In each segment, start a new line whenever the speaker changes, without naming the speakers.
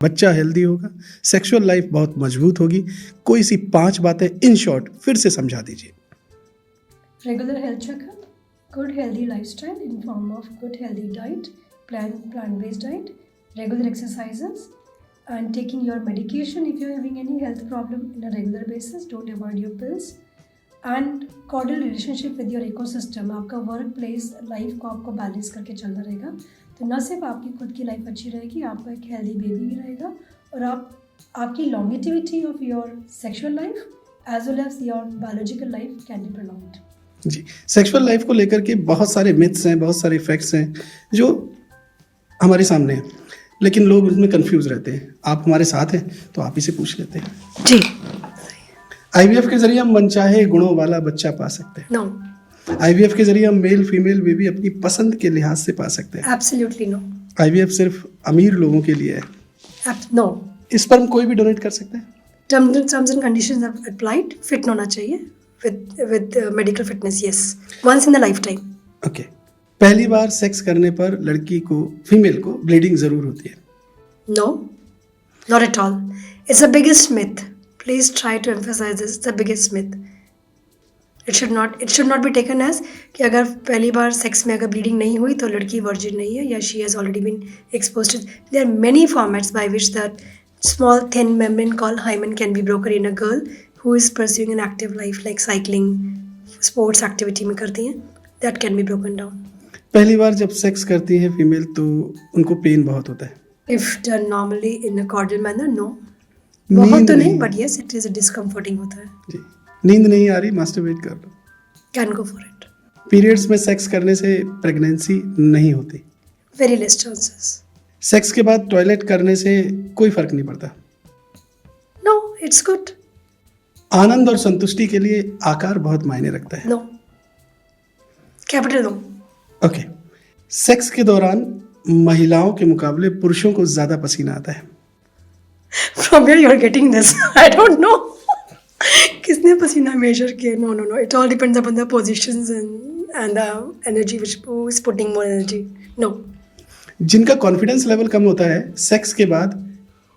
बच्चा हेल्दी होगा, sexual life बहुत मजबूत होगी। कोई सी 5 बातें इन शॉर्ट फिर से समझा दीजिए।
Regular health checkup, good healthy lifestyle in form of good healthy diet, plant-based diet, regular exercises, and taking your medication if you're having any health problem in a regular basis. Don't avoid your pills. And cordial relationship with your ecosystem. आपका work place life को आपको balance करके चलना रहेगा, तो न सिर्फ आपकी खुद की लाइफ अच्छी रहेगी, आपका एक हेल्दी बेबी भी रहेगा, और आपकी longevity of your sexual life as well as your biological life can be prolonged.
जी, सेक्सुअल लाइफ को लेकर के बहुत सारे मिथ्स हैं, बहुत सारे फैक्ट्स हैं जो हमारे सामने हैं, लेकिन लोग उसमें कंफ्यूज रहते हैं। आप हमारे साथ हैं तो आप ही से पूछ लेते हैं।
जी,
आईवीएफ के जरिए हम मनचाहे गुणों वाला बच्चा पा सकते हैं।
नो,
आईवीएफ के जरिए हम मेल फीमेल बेबी अपनी पसंद के लिहाज से पा सकते हैं।
Absolutely no.
आईवीएफ सिर्फ अमीर लोगों के लिए है।
नो,
स्पर्म कोई भी डोनेट कर सकता है।
Terms and conditions are applied, fit होना चाहिए with medical fitness, yes, once in a lifetime.
Okay, पहली बार सेक्स करने पर लड़की को, फीमेल को ब्लीडिंग जरूर होती है?
No, not at all. It's the biggest myth. Please try to emphasize this. It's the biggest myth. It should not be taken as कि अगर पहली बार सेक्स में अगर ब्लीडिंग नहीं हुई तो लड़की वर्जिन नहीं है, या she has already been exposed to. There are many formats by which that small thin membrane called hymen can be broken in a girl who is pursuing an active life like cycling, sports activity में करती हैं, that can be broken down.
पहली बार जब sex करती है female तो उनको pen बहुत होता है?
If done normally in a cordial manner, no. बहुत तो नहीं, but yes, it is discomforting होता है।
जी, नींद नहीं आ रही, मास्टरबेट कर लो।
Can go for it.
Periods में सेक्स करने से प्रेगनेंसी नहीं होती?
Very less chances.
सेक्स के बाद टॉयलेट करने से कोई फर्क नहीं पड़ता?
No, it's good.
आनंद और संतुष्टि के लिए आकार बहुत मायने रखता है?
No. Capital no.
Okay, sex के दौरान महिलाओं के मुकाबले पुरुषों को ज्यादा पसीना आता है?
From where you are getting this? I don't know. किसने पसीना मेजर किया? No. It all depends upon the positions and the energy which who is putting more energy. No.
जिनका कॉन्फिडेंस लेवल कम होता है, सेक्स के बाद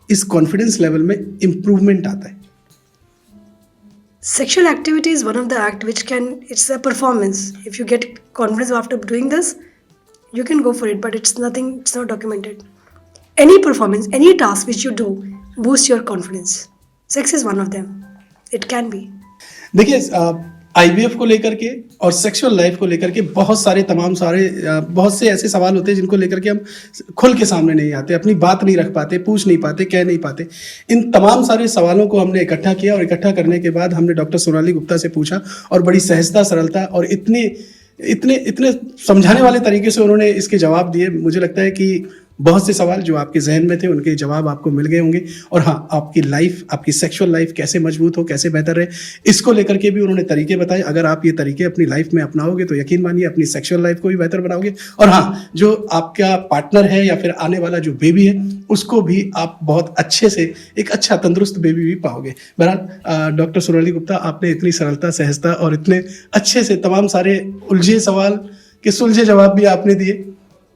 इस कॉन्फिडेंस लेवल में इम्प्रूवमेंट आता है?
Sexual activity is one of the act which it's a performance. If you get confidence after doing this, you can go for it, but it's not documented. Any performance, any task which you do boosts your confidence. Sex is one of them. It can be.
देखिए, IVF को लेकर के और sexual life को लेकर के बहुत से ऐसे सवाल होते हैं जिनको लेकर के हम खुल के सामने नहीं आते, अपनी बात नहीं रख पाते, पूछ नहीं पाते, कह नहीं पाते। इन तमाम सारे सवालों को हमने इकट्ठा किया, और इकट्ठा करने के बाद हमने डॉक्टर सोनाली गुप्ता से पूछा, और बड़ी सहजता, सरलता और इतने समझाने वाले तरीके से उन्होंने इसके जवाब दिए। मुझे लगता है कि बहुत से सवाल जो आपके जहन में थे उनके जवाब आपको मिल गए होंगे। और हाँ, आपकी लाइफ, आपकी सेक्सुअल लाइफ कैसे मजबूत हो, कैसे बेहतर रहे, इसको लेकर के भी उन्होंने तरीके बताए। अगर आप ये तरीके अपनी लाइफ में अपनाओगे तो यकीन मानिए अपनी सेक्सुअल लाइफ को भी बेहतर बनाओगे। और हाँ, जो आपका पार्टनर है या फिर आने वाला जो बेबी है उसको भी आप बहुत अच्छे से एक अच्छा तंदुरुस्त बेबी भी पाओगे। बहरहाल डॉक्टर सोनाली गुप्ता, आपने इतनी सरलता, सहजता और इतने अच्छे से तमाम सारे उलझे सवाल के सुलझे जवाब भी आपने दिए,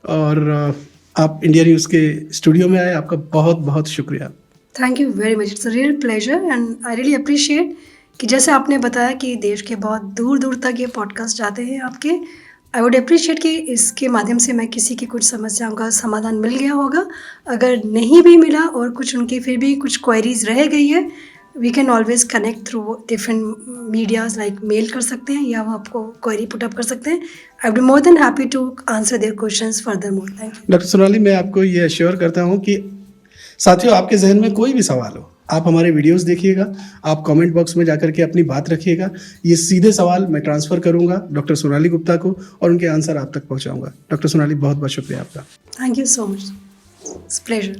और आप इंडिया न्यूज़ के स्टूडियो में आए, आपका बहुत बहुत शुक्रिया।
Thank you very much, it's a real pleasure and I really appreciate कि जैसे आपने बताया कि देश के बहुत दूर दूर तक ये पॉडकास्ट जाते हैं आपके। आई वुड अप्रिशिएट कि इसके माध्यम से मैं किसी की कुछ समस्याओं का समाधान मिल गया होगा। अगर नहीं भी मिला और कुछ उनकी फिर भी कुछ क्वेरीज रह गई है, we can always connect through different medias, like mail कर सकते हैं या वो आपको क्वेरी पुट अप कर सकते हैं। I be more than happy to answer their questions furthermore. Thank you
doctor Sonali. मैं आपको ये अश्योर करता हूँ कि साथियों, आपके जहन में कोई भी सवाल हो, आप हमारे वीडियोस देखिएगा, आप कमेंट बॉक्स में जाकर के अपनी बात रखिएगा। ये सीधे सवाल मैं ट्रांसफ़र करूँगा डॉक्टर सोनाली गुप्ता को, और उनके आंसर आप तक पहुँचाऊँगा। डॉक्टर सोनाली, बहुत बहुत शुक्रिया आपका।
Thank you so much, it's pleasure.